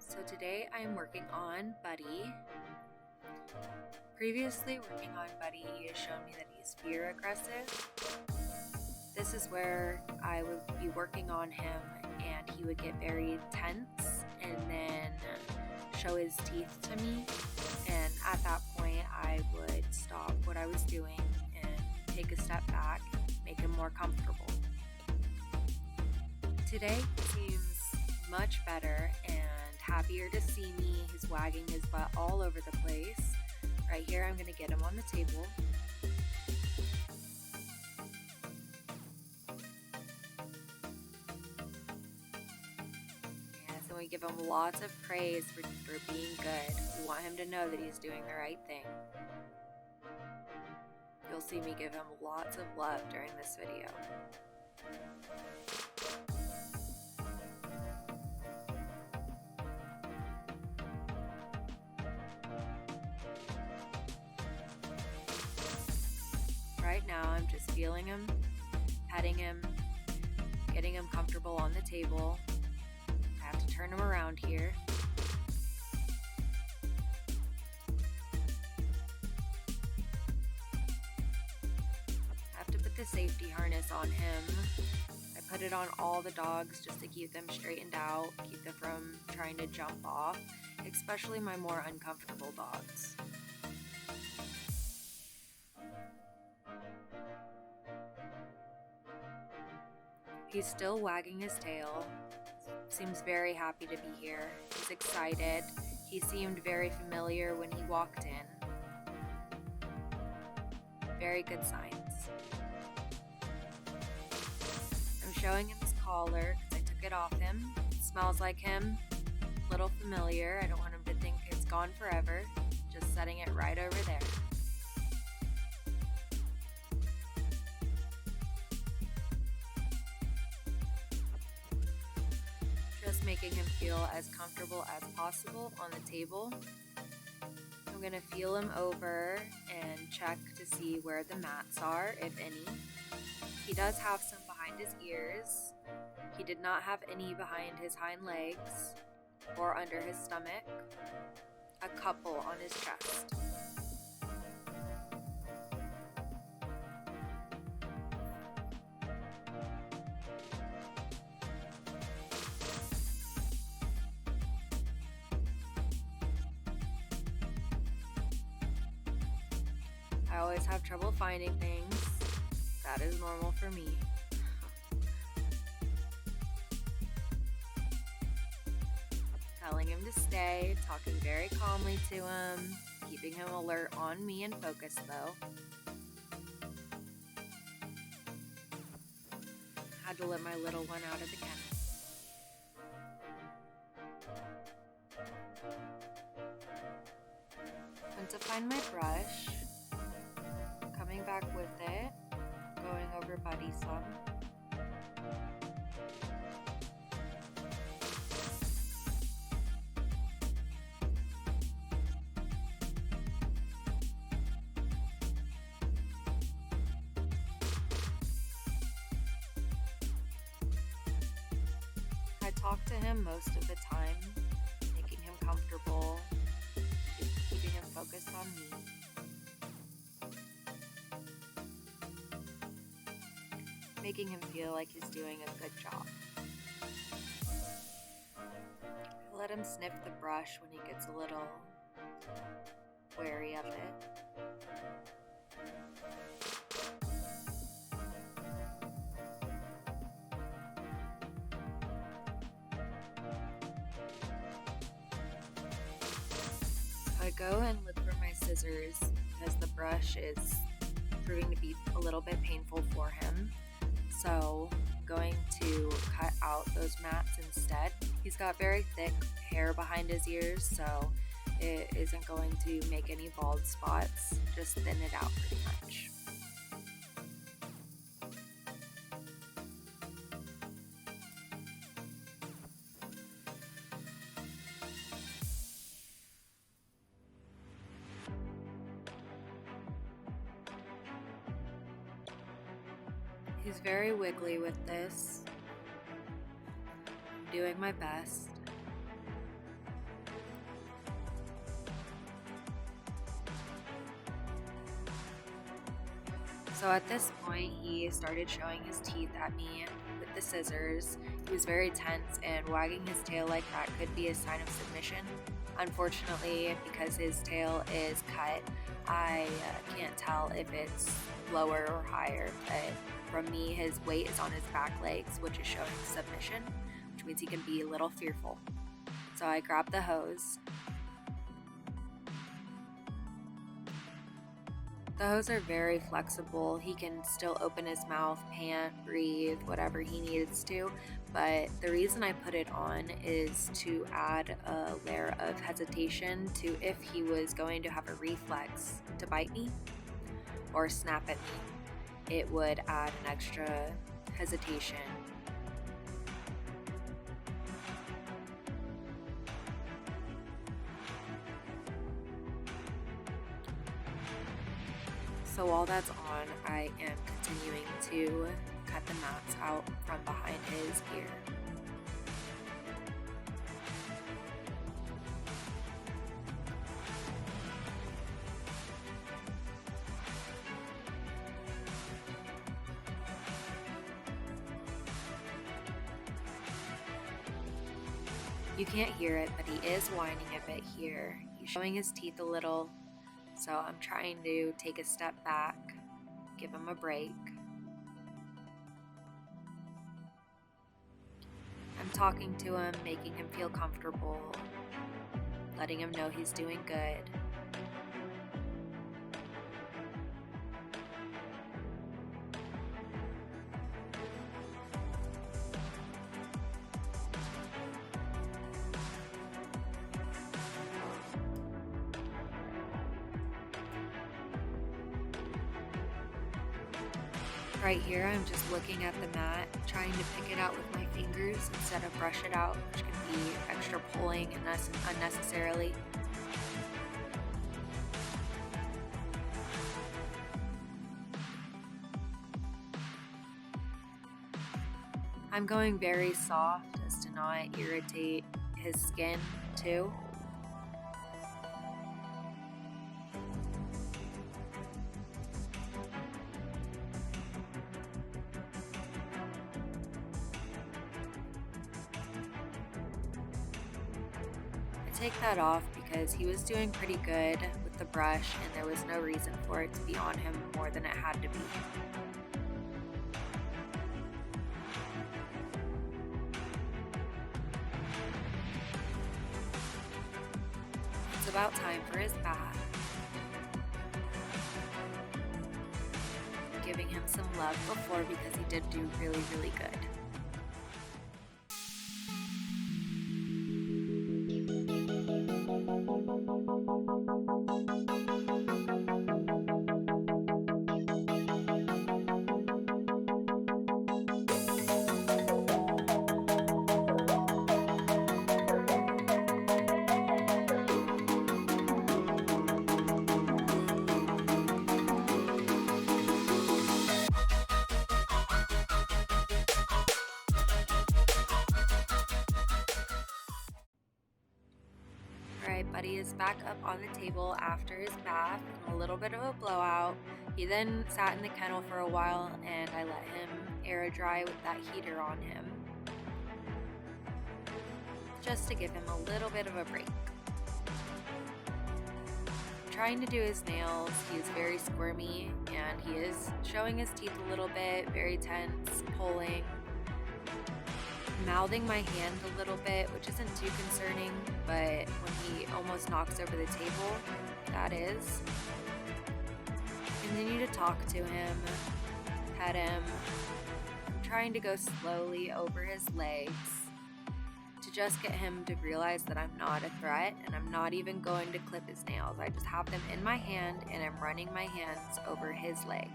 So today I am working on Buddy. Previously working on Buddy, he has shown me that he's fear aggressive. This is where I would be working on him and he would get very tense and then show his teeth to me. And at that point I would stop what I was doing and take a step back, make him more comfortable. Today he seems much better and happier to see me. He's wagging his butt all over the place. Right here, I'm going to get him on the table. Yes, and we give him lots of praise for being good. We want him to know that he's doing the right thing. You'll see me give him lots of love during this video. Right now, I'm just feeling him, petting him, getting him comfortable on the table. I have to turn him around here. I have to put the safety harness on him. I put it on all the dogs just to keep them straightened out, keep them from trying to jump off, especially my more uncomfortable dogs. He's still wagging his tail, seems very happy to be here. He's excited. He seemed very familiar when he walked in. Very good signs. I'm showing him his collar because I took it off him. It smells like him, a little familiar. I don't want him to think it's gone forever. Just setting it right over there. Making him feel as comfortable as possible on the table. I'm going to feel him over and check to see where the mats are, if any. He does have some behind his ears. He did not have any behind his hind legs or under his stomach. A couple on his chest. I always have trouble finding things. That is normal for me. Telling him to stay, talking very calmly to him, keeping him alert on me and focused though. Had to let my little one out of the kennel. Went to find my brush. Coming back with it, going over Buddy some. I talk to him most of the time, making him comfortable, keeping him focused on me. Making him feel like he's doing a good job. I let him sniff the brush when he gets a little wary of it. So I go and look for my scissors because the brush is proving to be a little bit painful for him. So I'm going to cut out those mats instead. He's got very thick hair behind his ears, so it isn't going to make any bald spots, just thin it out pretty much. He's very wiggly with this. I'm doing my best. So at this point, he started showing his teeth at me with the scissors. He was very tense, and wagging his tail like that could be a sign of submission. Unfortunately, because his tail is cut, I can't tell if it's lower or higher, but from me, his weight is on his back legs, which is showing submission, which means he can be a little fearful. So I grabbed the hose. The hose are very flexible. He can still open his mouth, pant, breathe, whatever he needs to. But the reason I put it on is to add a layer of hesitation to if he was going to have a reflex to bite me or snap at me. It would add an extra hesitation. So while that's on, I am continuing to cut the mats out from behind his ear. You can't hear it, but he is whining a bit here. He's showing his teeth a little. So I'm trying to take a step back, give him a break. I'm talking to him, making him feel comfortable, letting him know he's doing good. Right here, I'm just looking at the mat, trying to pick it out with my fingers instead of brush it out, which can be extra pulling unnecessarily. I'm going very soft as to not irritate his skin too. Take that off because he was doing pretty good with the brush and there was no reason for it to be on him more than it had to be. It's about time for his bath. Giving him some love before because he did do really, really good. Alright, Buddy is back up on the table after his bath and a little bit of a blowout. He then sat in the kennel for a while and I let him air dry with that heater on him, just to give him a little bit of a break. Trying to do his nails, he is very squirmy and he is showing his teeth a little bit, very tense, pulling. Mouthing my hand a little bit, which isn't too concerning, but when he almost knocks over the table, that is. Continue to talk to him, pet him. I'm trying to go slowly over his legs to just get him to realize that I'm not a threat and I'm not even going to clip his nails. I just have them in my hand and I'm running my hands over his legs.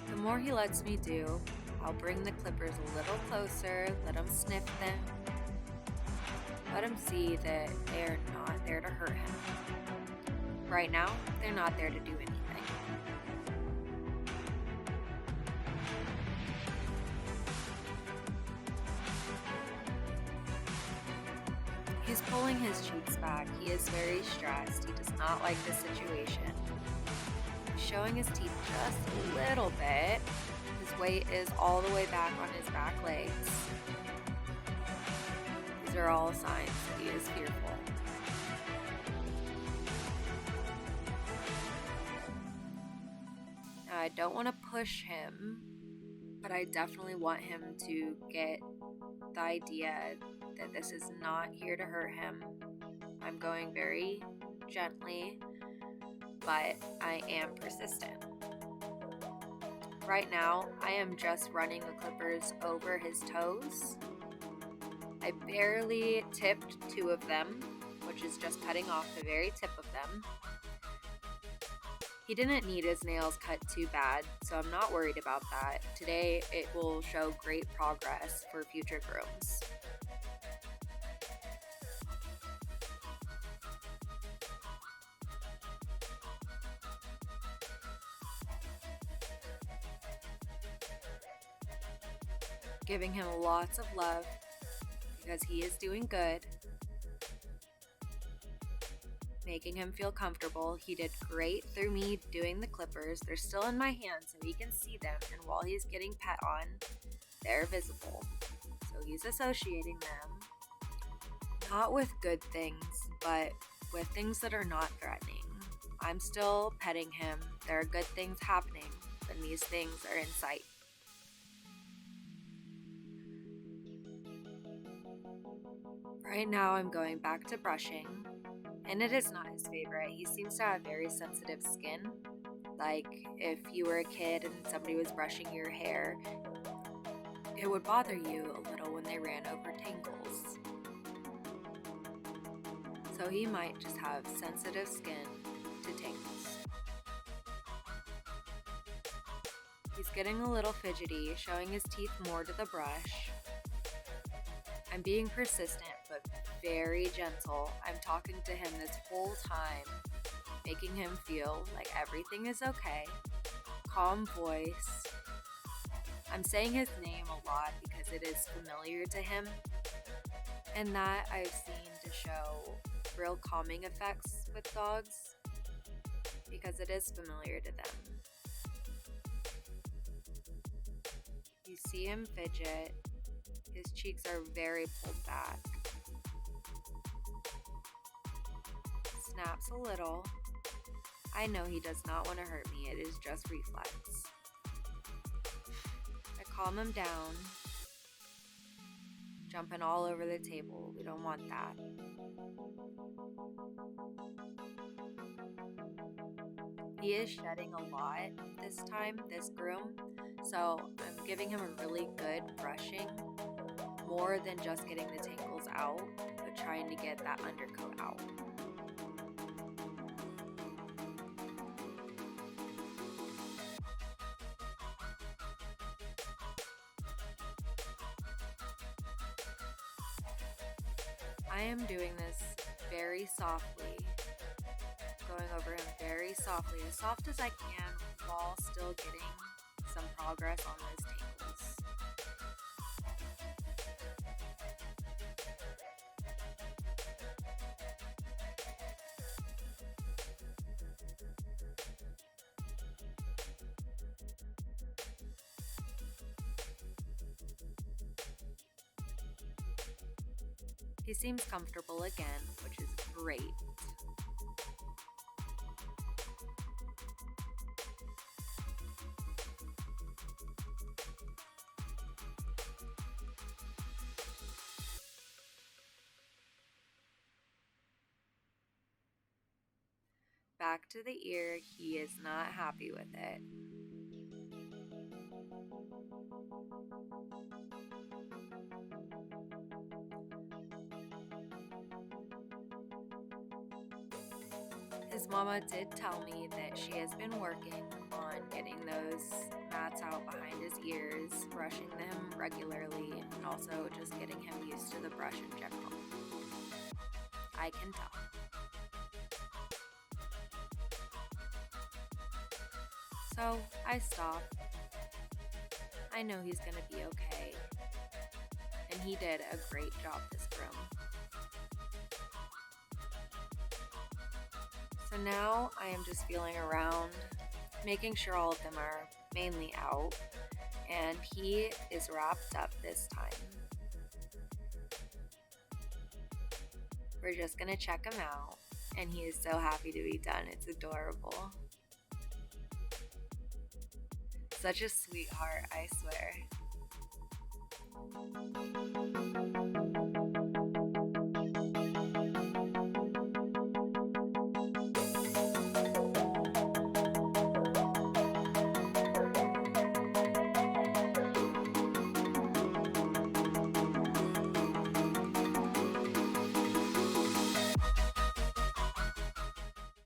The more he lets me do, I'll bring the clippers a little closer, let him sniff them, let him see that they're not there to hurt him. Right now, they're not there to do anything. He's pulling his cheeks back. He is very stressed. He does not like this situation. He's showing his teeth just a little bit. His weight is all the way back on his back legs. These are all signs that he is fearful. Now, I don't want to push him, but I definitely want him to get the idea that this is not here to hurt him. I'm going very gently, but I am persistent. Right now, I am just running the clippers over his toes. I barely tipped 2 of them, which is just cutting off the very tip of them. He didn't need his nails cut too bad, so I'm not worried about that. Today, it will show great progress for future grooms. Giving him lots of love because he is doing good. Making him feel comfortable. He did great through me doing the clippers. They're still in my hand so he can see them, and while he's getting pet on, they're visible. So he's associating them, not with good things, but with things that are not threatening. I'm still petting him. There are good things happening when these things are in sight. Right now I'm going back to brushing, and it is not his favorite. He seems to have very sensitive skin. Like if you were a kid and somebody was brushing your hair, it would bother you a little when they ran over tangles. So he might just have sensitive skin to tangles. He's getting a little fidgety, showing his teeth more to the brush. I'm being persistent, but very gentle. I'm talking to him this whole time, making him feel like everything is okay. Calm voice. I'm saying his name a lot because it is familiar to him, and that I've seen to show real calming effects with dogs because it is familiar to them. You see him fidget. His cheeks are very pulled back. Snaps a little. I know he does not want to hurt me. It is just reflex. I calm him down. Jumping all over the table. We don't want that. He is shedding a lot this time, this groom. So I'm giving him a really good brushing. More than just getting the tangles out, but trying to get that undercoat out. I am doing this very softly, going over him very softly, as soft as I can, while still getting some progress on those tangles. He seems comfortable again, which is great. Back to the ear, he is not happy with it. His mama did tell me that she has been working on getting those mats out behind his ears, brushing them regularly, and also just getting him used to the brush in general. I can tell. So I stop. I know he's gonna be okay. And he did a great job this groom. now I am just feeling around, making sure all of them are mainly out, and he is wrapped up this time. We're just gonna check him out, and he is so happy to be done. It's adorable. Such a sweetheart, I swear.